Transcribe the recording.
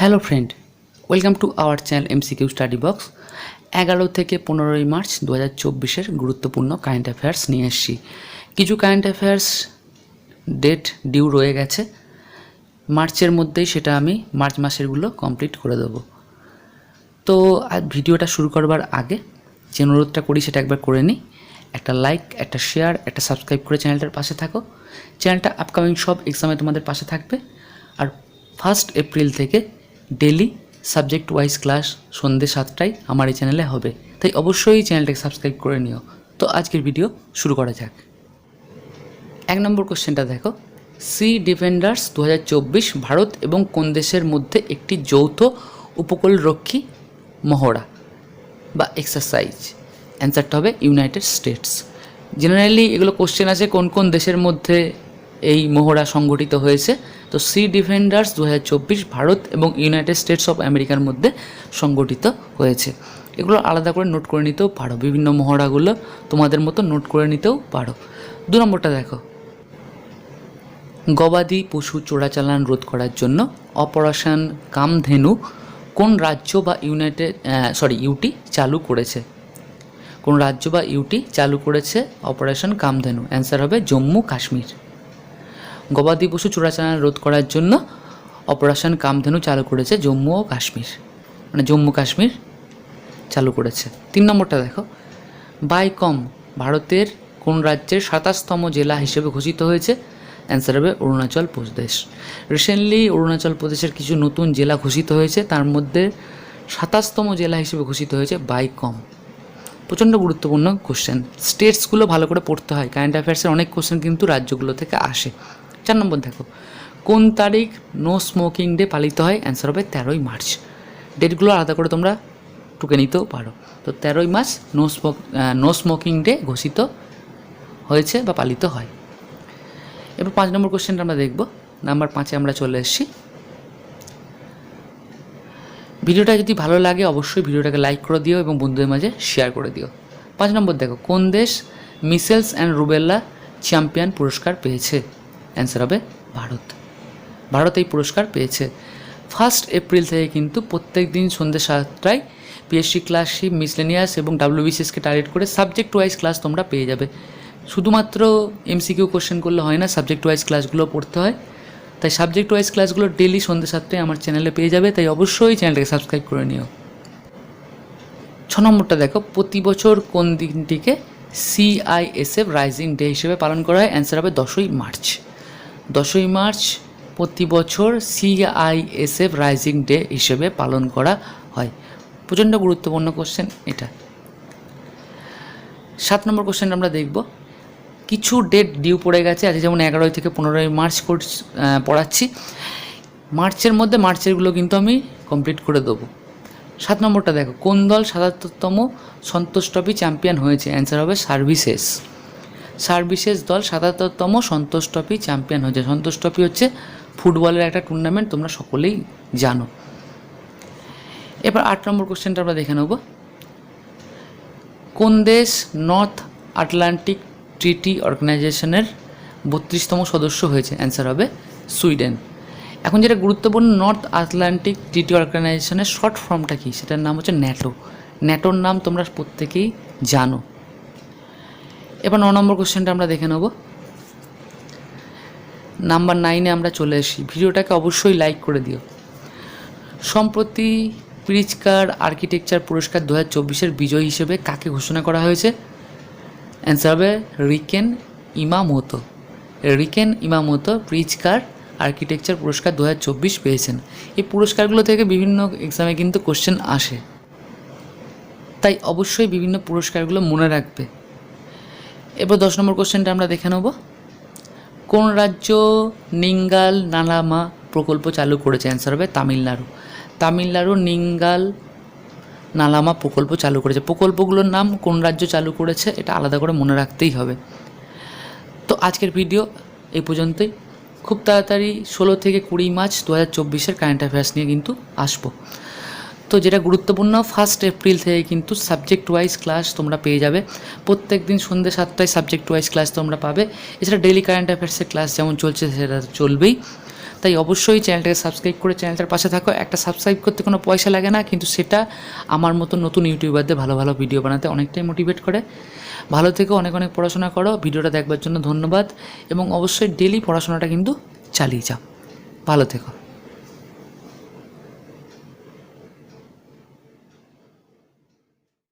Hello friend, welcome to our channel MCQ study box. 11 থেকে 15 March 2024-এর গুরুত্বপূর্ণ current affairs নিয়ে এসেছি। কিছু কারেন্ট অ্যাফেয়ার্স ডেট ডিউ রয়ে গেছে মার্চের মধ্যেই, সেটা আমি মার্চ মাসেরগুলো কমপ্লিট করে দেবো। তো ভিডিওটা শুরু করবার আগে যে অনুরোধটা করি সেটা একবার করে নিই। একটা লাইক, একটা শেয়ার, একটা সাবস্ক্রাইব করে চ্যানেলটার পাশে থাকো। চ্যানেলটা আপকামিং সব এক্সামে তোমাদের পাশে থাকবে। আর 1 এপ্রিল থেকে ডেলি সাবজেক্ট ওয়াইজ ক্লাস সন্ধ্যে 7টায় আমার এই চ্যানেলে হবে, তাই অবশ্যই চ্যানেলটাকে সাবস্ক্রাইব করে নিও। তো আজকের ভিডিও শুরু করা যাক। 1 নম্বর কোশ্চেনটা দেখো, সি ডিফেন্ডার্স 2024 ভারত এবং কোন দেশের মধ্যে একটি যৌথ উপকূলরক্ষী মহড়া বা এক্সারসাইজ? অ্যান্সারটা হবে ইউনাইটেড স্টেটস। জেনারেলি এগুলো কোশ্চেন আছে কোন কোন দেশের মধ্যে এই মহড়া সংগঠিত হয়েছে। তো সি ডিফেন্ডার্স 2024 ভারত এবং ইউনাইটেড স্টেটস অফ আমেরিকার মধ্যে সংগঠিত হয়েছে। এগুলো আলাদা করে নোট করে নিতেও পারো, বিভিন্ন মহড়াগুলো তোমাদের মতো নোট করে নিতেও পারো। 2 নম্বরটা দেখো, গবাদি পশু চোরাচালান রোধ করার জন্য অপারেশন কামধেনু কোন রাজ্য বা ইউটি চালু করেছে? কোন রাজ্য বা ইউটি চালু করেছে অপারেশন কামধেনু? অ্যান্সার হবে জম্মু কাশ্মীর। গবাদি পশু চোরাচালান রোধ করার জন্য অপারেশন কামধেনু চালু করেছে জম্মু ও কাশ্মীর, মানে জম্মু কাশ্মীর চালু করেছে। 3 নম্বরটা দেখো, বাইকম ভারতের কোন রাজ্যের 27তম জেলা হিসেবে ঘোষিত হয়েছে? অ্যান্সার হবে অরুণাচল প্রদেশ। রিসেন্টলি অরুণাচল প্রদেশের কিছু নতুন জেলা ঘোষিত হয়েছে, তার মধ্যে 27তম জেলা হিসেবে ঘোষিত হয়েছে বাইকম। প্রচণ্ড গুরুত্বপূর্ণ কোশ্চেন, স্টেটসগুলো ভালো করে পড়তে হয়। কারেন্ট অ্যাফেয়ার্সের অনেক কোশ্চেন কিন্তু রাজ্যগুলো থেকে আসে। 4 নম্বর দেখো, কোন তারিখ নো স্মোকিং ডে পালিত হয়? অ্যান্সার হবে 13ই মার্চ। ডেটগুলো আলাদা করে তোমরা টুকে নিতেও পারো। তো 13ই মার্চ নো স্মোকিং ডে ঘোষিত হয়েছে বা পালিত হয়। এবার 5 নম্বর কোশ্চেনটা আমরা দেখব। নাম্বার 5-এ আমরা চলে এসেছি। ভিডিওটা যদি ভালো লাগে অবশ্যই ভিডিওটাকে লাইক করে দিও এবং বন্ধুদের মাঝে শেয়ার করে দিও। 5 নম্বর দেখো, কোন দেশ মিসেলস অ্যান্ড রুবেলা চ্যাম্পিয়ন পুরস্কার পেয়েছে? অ্যান্সার হবে ভারত। ভারত এই পুরস্কার পেয়েছে। 1 এপ্রিল থেকে কিন্তু প্রত্যেক দিন সন্ধ্যে 7টায় পিএসসি ক্লাসশিপ, মিসলেনিয়াস এবং ডাব্লিউবিসিএসকে টার্গেট করে সাবজেক্ট ওয়াইজ ক্লাস তোমরা পেয়ে যাবে। শুধুমাত্র এমসিকিউ কোশ্চেন করলে হয় না, সাবজেক্ট ওয়াইজ ক্লাসগুলো পড়তে হয়। তাই সাবজেক্ট ওয়াইজ ক্লাসগুলো ডেলি সন্ধ্যে 7টায় আমার চ্যানেলে পেয়ে যাবে, তাই অবশ্যই চ্যানেলটাকে সাবস্ক্রাইব করে নিও। 6 নম্বরটা দেখো, প্রতি বছর কোন দিনটিকে সিআইএসএফ রাইজিং ডে হিসেবে পালন করা হয়? অ্যান্সার হবে 10ই মার্চ। 10ই মার্চ প্রতি বছর সিআইএসএফ রাইজিং ডে হিসেবে পালন করা হয়। প্রচণ্ড গুরুত্বপূর্ণ কোশ্চেন এটা। 7 নম্বর কোশ্চেন আমরা দেখব। কিছু ডেট ডিউ পড়ে গেছে, আজকে যেমন 11 থেকে 15 মার্চ পড়াচ্ছি। মার্চের মধ্যে মার্চেরগুলো কিন্তু আমি কমপ্লিট করে দেবো। 7 নম্বরটা দেখো, কোন দল 77তম সন্তোষ ট্রফি চ্যাম্পিয়ন হয়েছে? অ্যান্সার হবে সার্ভিসেস। সার্ভিসেস দল 77তম সন্তোষ ট্রফি চ্যাম্পিয়ন হয়েছে। সন্তোষ ট্রফি হচ্ছে ফুটবলের একটা টুর্নামেন্ট, তোমরা সকলেই জানো। এবার 8 নম্বর কোশ্চেনটা আমরা দেখে নেব। কোন দেশ নর্থ আটলান্টিক ট্রিটি অর্গানাইজেশনের 32তম সদস্য হয়েছে? অ্যান্সার হবে সুইডেন। এখন যেটা গুরুত্বপূর্ণ, নর্থ আটলান্টিক ট্রিটি অর্গানাইজেশনের শর্ট ফর্মটা কী? সেটার নাম হচ্ছে ন্যাটো। ন্যাটোর নাম তোমরা প্রত্যেকেই জানো। এবার 9 নম্বর কোশ্চেনটা আমরা দেখে নেব। নাম্বার 9-এ আমরা চলে আসি। ভিডিওটাকে অবশ্যই লাইক করে দিও। সম্প্রতি প্রিজকার আর্কিটেকচার পুরস্কার 2024-এর বিজয়ী হিসেবে কাকে ঘোষণা করা হয়েছে? অ্যান্সার হবে রিকেন ইমামোতো। রিকেন ইমামোতো প্রিজকার আর্কিটেকচার পুরস্কার 2024 পেয়েছেন। এই পুরস্কারগুলো থেকে বিভিন্ন এক্সামে কিন্তু কোশ্চেন আসে, তাই অবশ্যই বিভিন্ন পুরস্কারগুলো মনে রাখবে। এবার 10 নম্বর কোশ্চেনটা আমরা দেখে নেব। কোন রাজ্য নিঙ্গাল নালামা প্রকল্প চালু করেছে? অ্যান্সার হবে তামিলনাড়ু। তামিলনাড়ু নিঙ্গাল নালামা প্রকল্প চালু করেছে। প্রকল্পগুলোর নাম কোন রাজ্য চালু করেছে এটা আলাদা করে মনে রাখতেই হবে। তো আজকের ভিডিও এই পর্যন্তই। খুব তাড়াতাড়ি 16 থেকে 20 মার্চ 2024-এর কারেন্ট অ্যাফেয়ার্স নিয়ে কিন্তু আসবো। তো যেটা গুরুত্বপূর্ণ, 1 এপ্রিল থেকে কিন্তু সাবজেক্ট ওয়াইজ ক্লাস তোমরা পেয়ে যাবে। প্রত্যেক দিন সন্ধ্যে 7টায় সাবজেক্ট ওয়াইজ ক্লাস তোমরা পাবে। এছাড়া ডেইলি কারেন্ট অ্যাফেয়ার্সের ক্লাস যেমন চলছে সেটা চলবেই। তাই অবশ্যই চ্যানেলটাকে সাবস্ক্রাইব করে চ্যানেলটার পাশে থাকো। একটা সাবস্ক্রাইব করতে কোনো পয়সা লাগে না, কিন্তু সেটা আমার মতো নতুন ইউটিউবারদের ভালো ভালো ভিডিও বানাতে অনেকটাই মোটিভেট করে। ভালো থেকো, অনেক অনেক পড়াশোনা করো। ভিডিওটা দেখবার জন্য ধন্যবাদ এবং অবশ্যই ডেলি পড়াশোনাটা কিন্তু চালিয়ে যাও। ভালো থেকো।